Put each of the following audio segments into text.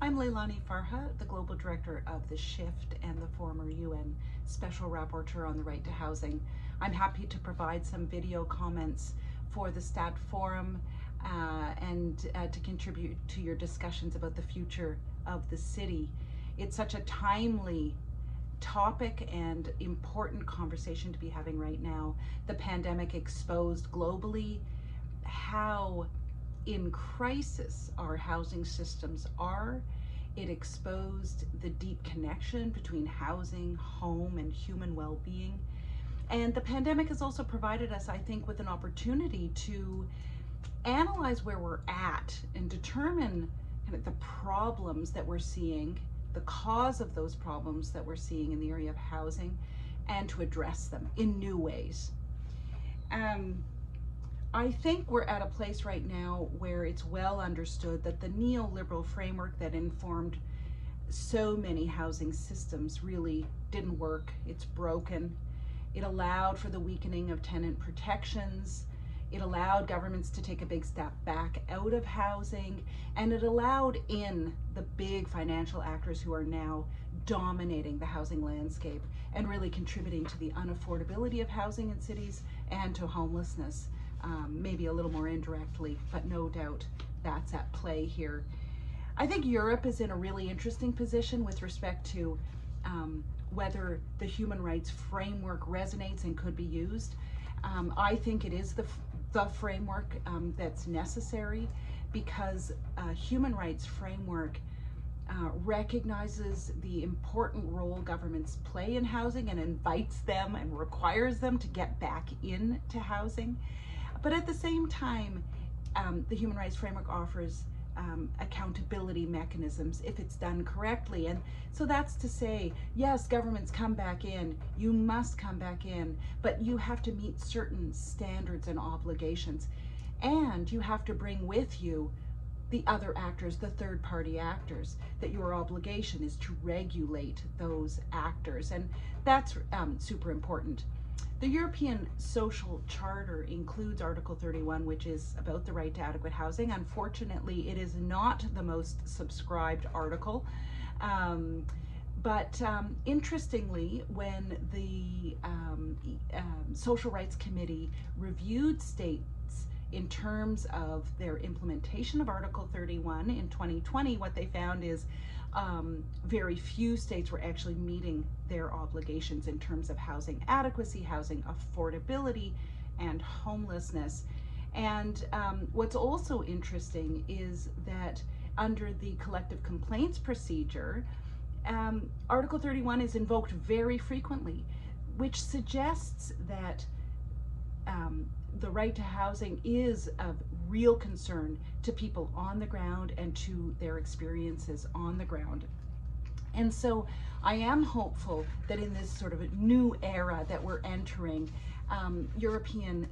I'm Leilani Farha, the Global Director of the Shift and the former UN Special Rapporteur on the Right to Housing. I'm happy to provide some video comments for the Stadtforums and to contribute to your discussions about the future of the city. It's such a timely topic and important conversation to be having right now. The pandemic exposed globally how in crisis our housing systems are. It exposed the deep connection between housing, home, and human well-being. And the pandemic has also provided us, I think, with an opportunity to analyze where we're at and determine kind of the problems that we're seeing, the cause of those problems that we're seeing in the area of housing, and to address them in new ways. I think we're at a place right now where it's well understood that the neoliberal framework that informed so many housing systems really didn't work. It's broken. It allowed for the weakening of tenant protections. It allowed governments to take a big step back out of housing, and it allowed in the big financial actors who are now dominating the housing landscape and really contributing to the unaffordability of housing in cities and to homelessness. Maybe a little more indirectly, but no doubt that's at play here. I think Europe is in a really interesting position with respect to whether the human rights framework resonates and could be used. I think it is the framework that's necessary, because a human rights framework recognizes the important role governments play in housing and invites them and requires them to get back into housing. But at the same time, the human rights framework offers accountability mechanisms if it's done correctly. And so that's to say, yes, governments come back in, you must come back in, but you have to meet certain standards and obligations. And you have to bring with you the other actors, the third-party actors, that your obligation is to regulate those actors. And that's super important. The European Social Charter includes Article 31, which is about the right to adequate housing. Unfortunately, it is not the most subscribed article. But interestingly, when the Social Rights Committee reviewed states in terms of their implementation of Article 31 in 2020, what they found is very few states were actually meeting their obligations in terms of housing adequacy, housing affordability, and homelessness. And what's also interesting is that under the collective complaints procedure, Article 31 is invoked very frequently, which suggests that the right to housing is of real concern to people on the ground and to their experiences on the ground. And so I am hopeful that in this sort of a new era that we're entering, European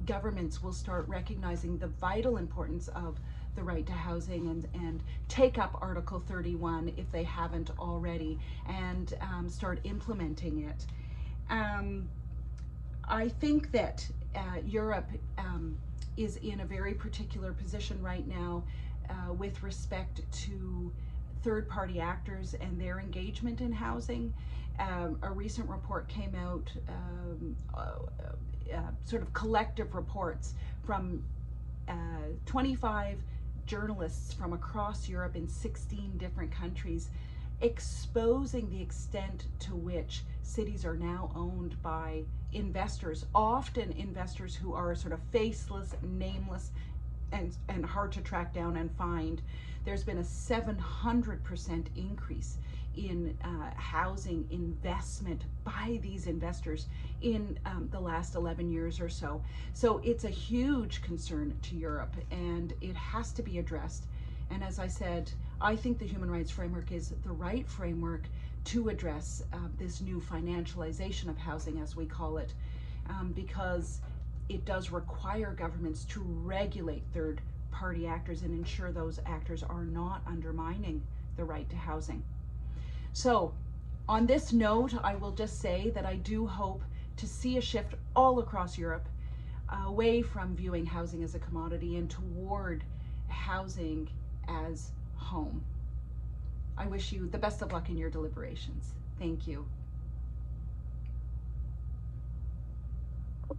governments will start recognizing the vital importance of the right to housing and take up Article 31 if they haven't already, and start implementing it. I think that Europe is in a very particular position right now with respect to third-party actors and their engagement in housing. A recent report came out, sort of collective reports from 25 journalists from across Europe in 16 different countries, exposing the extent to which cities are now owned by investors, often investors who are sort of faceless, nameless, and hard to track down and find. There's been a 700% increase in housing investment by these investors in the last 11 years or so. So it's a huge concern to Europe, and it has to be addressed. And as I said, I think the human rights framework is the right framework to address this new financialization of housing, as we call it, because it does require governments to regulate third-party actors and ensure those actors are not undermining the right to housing. So on this note, I will just say that I do hope to see a shift all across Europe away from viewing housing as a commodity and toward housing as home. I wish you the best of luck in your deliberations. Thank you.